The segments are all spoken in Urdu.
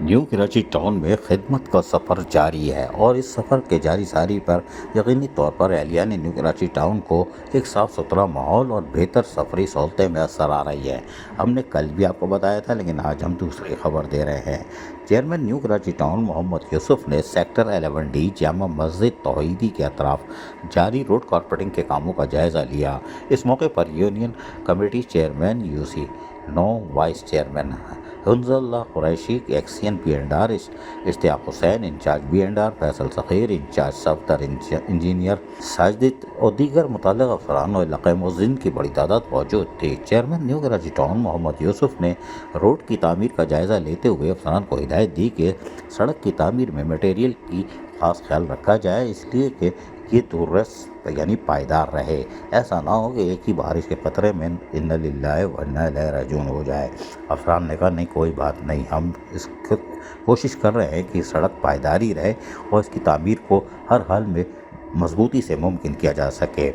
نیو کراچی ٹاؤن میں خدمت کا سفر جاری ہے اور اس سفر کے جاری ساری پر یقینی طور پر اہلیہ نے نیو کراچی ٹاؤن کو ایک صاف ستھرا ماحول اور بہتر سفری سہولتیں میسر آ رہی ہیں۔ ہم نے کل بھی آپ کو بتایا تھا، لیکن آج ہم دوسری خبر دے رہے ہیں۔ چیئرمین نیو کراچی ٹاؤن محمد یوسف نے سیکٹر 11D جامع مسجد توحیدی کے اطراف جاری روڈ کارپیٹنگ کے کاموں کا جائزہ لیا۔ اس موقع پر union committee chairman UC9 vice chairman Hanzal Ullah Qureshi, XEN B&R Ishtiaq Hussain in-charge B&R، Faisal Sakhir in-charge Safdar engineer Sajid اور دیگر متعلقہ افسران اور علاقہ معززین کی بڑی تعداد موجود تھی۔ چیئرمین نیو کراچی ٹاؤن محمد یوسف نے روڈ کی تعمیر کا جائزہ لیتے ہوئے افسران کو ہدایت دی کہ سڑک کی تعمیر میں میٹیریل کی خاص خیال رکھا جائے، اس لیے کہ یہ دوررس یعنی پائیدار رہے۔ ایسا نہ ہو کہ ایک ہی بارش کے قطرے میں انا للہ و انا الیہ راجعون ہو جائے۔ افسران نے کہا نہیں، کوئی بات نہیں، ہم اس کو کوشش کر رہے ہیں کہ سڑک پائیداری رہے اور اس کی تعمیر کو ہر حال میں مضبوطی سے ممکن کیا جا سکے۔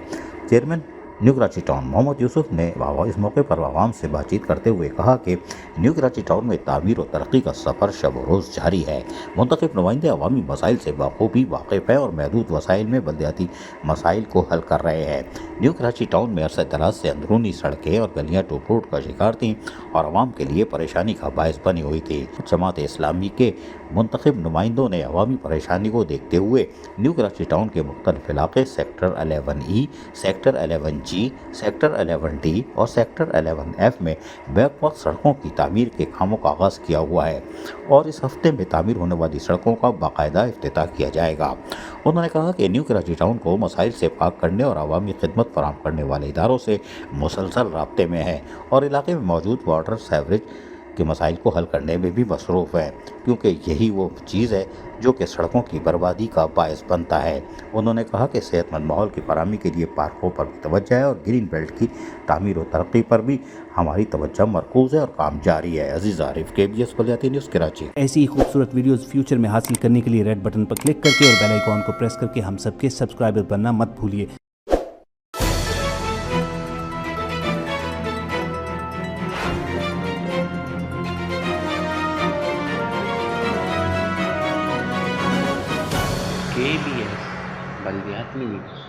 چیئرمین نیو کراچی ٹاؤن محمد یوسف نے اس موقع پر عوام سے بات چیت کرتے ہوئے کہا کہ نیو کراچی ٹاؤن میں تعمیر و ترقی کا سفر شب و روز جاری ہے۔ منتخب نمائندے عوامی مسائل سے بخوبی واقف ہیں اور محدود وسائل میں بلدیاتی مسائل کو حل کر رہے ہیں۔ نیو کراچی ٹاؤن میں عرصہ دراز سے اندرونی سڑکیں اور گلیاں ٹوٹ پھوٹ کا شکار تھیں اور عوام کے لیے پریشانی کا باعث بنی ہوئی تھی۔ جماعت اسلامی کے منتخب نمائندوں نے عوامی پریشانی کو دیکھتے ہوئے نیو کراچی ٹاؤن کے مختلف علاقے sector 11E، sector 11G، sector 11D اور سیکٹر 11F میں بیک وقت سڑکوں کی تعمیر کے کاموں کا آغاز کیا ہوا ہے اور اس ہفتے میں تعمیر ہونے والی سڑکوں کا باقاعدہ افتتاح کیا جائے گا۔ انہوں نے کہا کہ نیو کراچی ٹاؤن کو مسائل سے پاک کرنے اور عوامی خدمت فراہم کرنے والے اداروں سے مسلسل رابطے میں ہے اور علاقے میں موجود واٹر سیوریج کے مسائل کو حل کرنے میں بھی مصروف ہے، کیونکہ یہی وہ چیز ہے جو کہ سڑکوں کی بربادی کا باعث بنتا ہے۔ انہوں نے کہا کہ صحت مند ماحول کی فراہمی کے لیے پارکوں پر بھی توجہ ہے اور گرین بیلٹ کی تعمیر و ترقی پر بھی ہماری توجہ مرکوز ہے اور کام جاری ہے۔ عزیز عارف، KBS بلدیاتی نیوز کراچی۔ ایسی ہی خوبصورت ویڈیوز فیوچر میں حاصل کرنے کے لیے ریڈ بٹن پر کلک کر کے اور بیل آئیکن کو پریس کر کے ہم سب کے سبسکرائبر بننا مت بھولیے۔ KBS بلدیاتی نیوز۔